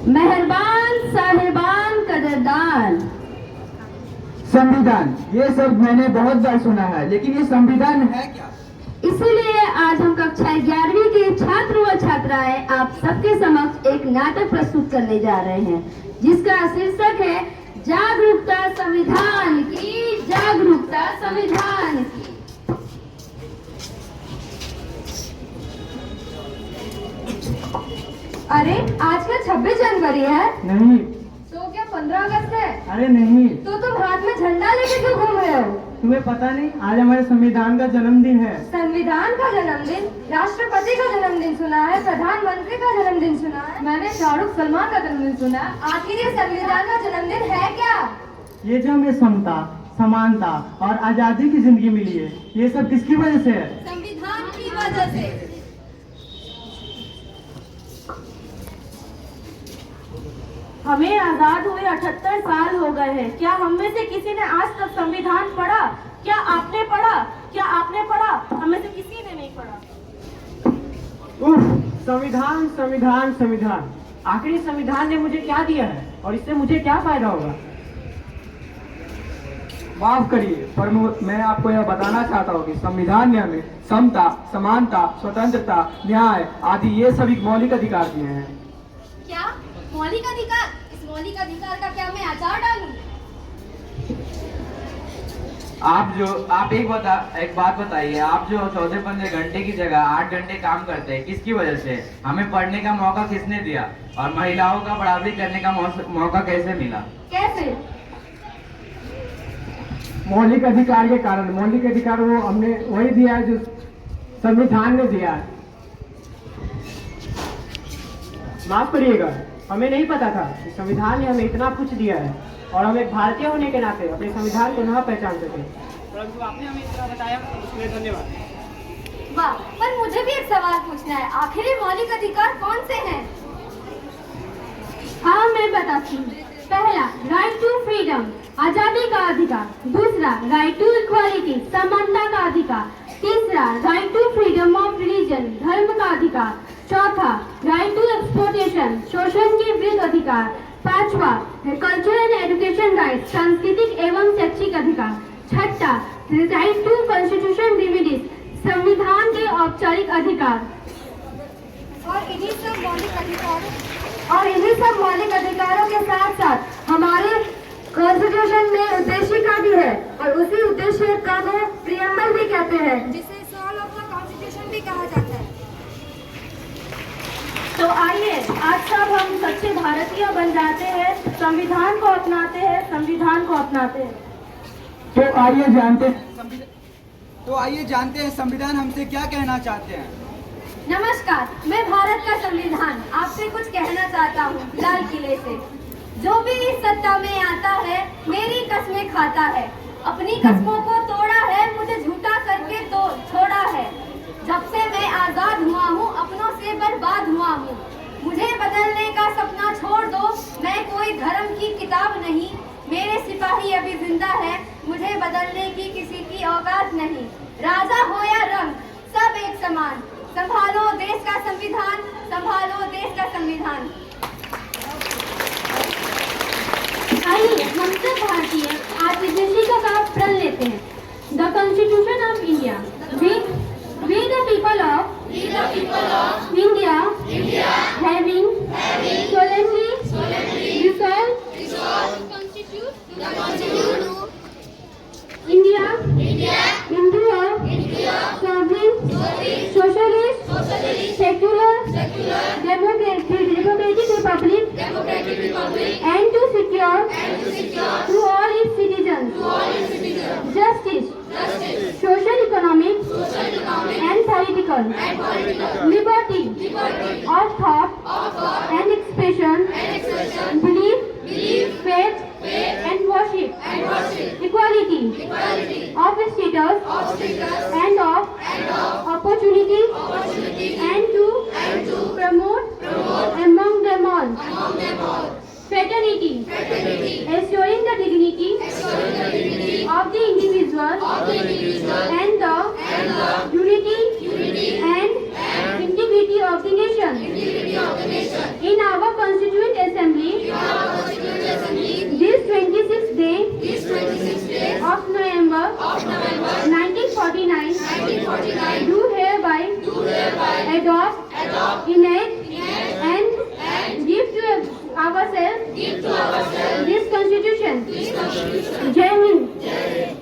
मेहरबान साहिबान कदरदान। संविधान, ये सब मैंने बहुत बार सुना है, लेकिन ये संविधान है क्या? इसीलिए आज हम कक्षा 11वीं के छात्र व छात्राएं आप सबके समक्ष एक नाटक प्रस्तुत करने जा रहे हैं, जिसका शीर्षक है जागरूकता संविधान की, जागरूकता संविधान की। अरे आज का 26 जनवरी है। नहीं। तो क्या 15 अगस्त है? अरे नहीं। तो तुम हाथ में झंडा लेके क्यों घूम रहे हो? तुम्हें पता नहीं, आज हमारे संविधान का जन्मदिन है। संविधान का जन्मदिन? राष्ट्रपति का जन्मदिन सुना है, प्रधानमंत्री का जन्मदिन सुना है, मैंने शाहरुख सलमान का जन्मदिन सुना है। आखिर ये संविधान का जन्मदिन है क्या? ये जो हमें समता, समानता और आजादी की जिंदगी मिली है, ये सब किसकी वजह से है? संविधान की वजह से। हमें आजाद हुए 78 साल हो गए हैं। क्या हम में से किसी ने आज तक संविधान पढ़ा? क्या आपने पढ़ा? क्या आपने पढ़ा? हमें से किसी ने नहीं पढ़ा। संविधान संविधान संविधान, आखिर इस संविधान ने मुझे क्या दिया है और इससे मुझे क्या फायदा होगा? माफ करिए, पर मैं आपको यह बताना चाहता हूँ कि संविधान ने हमें समता, समानता, स्वतंत्रता, न्याय आदि ये सभी मौलिक अधिकार दिए हैं। क्या मौलिक अधिकार? इस मौलिक अधिकार का क्या मैं आचार डालूं? आप एक बात बताइए, आप जो 14-15 घंटे की जगह 8 घंटे काम करते हैं, किसकी वजह से? हमें पढ़ने का मौका किसने दिया? और महिलाओं का बढ़ावी करने का मौका कैसे मिला? कैसे? मौलिक अधिकार के कारण। मौलिक अधिकार वो हमने वही दिया है जो संविधान ने दिया है। माफ करिएगा, हमें नहीं पता था कि संविधान ने हमें इतना कुछ दिया है और हम एक भारतीय होने के नाते अपने संविधान को न पहचान सके, परंतु आपने हमें इतना बताया, उसके लिए धन्यवाद। वाह, पर मुझे भी एक सवाल पूछना है। आखिर ये मौलिक अधिकार कौन से हैं? हाँ, मैं बताती हूँ। पहला, राइट टू फ्रीडम, आजादी का अधिकार। दूसरा, राइट टू इक्वालिटी, समानता का अधिकार। तीसरा, right to freedom of religion, धर्म का अधिकार। चौथा, राइट टू एक्सप्लॉयटेशन, शोषण के विरुद्ध अधिकार। पांचवा, कल्चरल एंड एजुकेशन राइट, सांस्कृतिक एवं शैक्षिक अधिकार। छठा, राइट टू कॉन्स्टिट्यूशन रेमेडीज, संविधान के औपचारिक अधिकार। और इन्हीं सब मौलिक अधिकारों के साथ साथ हमारे कॉन्स्टिट्यूशन में उद्देशिका भी है, और उसी उद्देश्य का वो प्रियम्बल भी कहते हैं, जिसे सोल ऑफ द कॉन्स्टिट्यूशन भी कहा जाता है। तो आइए आज सब हम सच्चे भारतीय बन जाते हैं, संविधान को अपनाते हैं, संविधान को अपनाते हैं। तो आइए जानते हैं संविधान हमसे क्या कहना चाहते हैं। नमस्कार, मैं भारत का संविधान आपसे कुछ कहना चाहता हूँ। लाल किले से जो भी इस सत्ता में आता है, मेरी कसमें खाता है, अपनी कसमों को तोड़ा है, मुझे झूठा करके तो छोड़ा है। जब से मैं आजाद हुआ हूँ, अपनों से बर्बाद हुआ हूँ। मुझे बदलने का सपना छोड़ दो, मैं कोई धर्म की किताब नहीं, मेरे सिपाही अभी जिंदा है, मुझे बदलने की किसी की औकात नहीं। राजा हो या रंग, सब एक समान, संभालो देश का संविधान, संभालो देश का संविधान। आइए हम सब भारतीय आज विदेशिका का प्रण लेते हैं। The constitution of India, we the people of India having solemnly resolved to constitute India into a sovereign, socialist, secular, democratic republic, and to secure to all its citizens justice, social, economic, and political liberty of thought and expression, belief, faith, and worship, equality of status and of opportunity, and to promote among them all fraternity, assuring the dignity of the individual and the unity and integrity of the nation. In our Constituent Assembly innate and give to ourselves this Constitution. Jai Hind.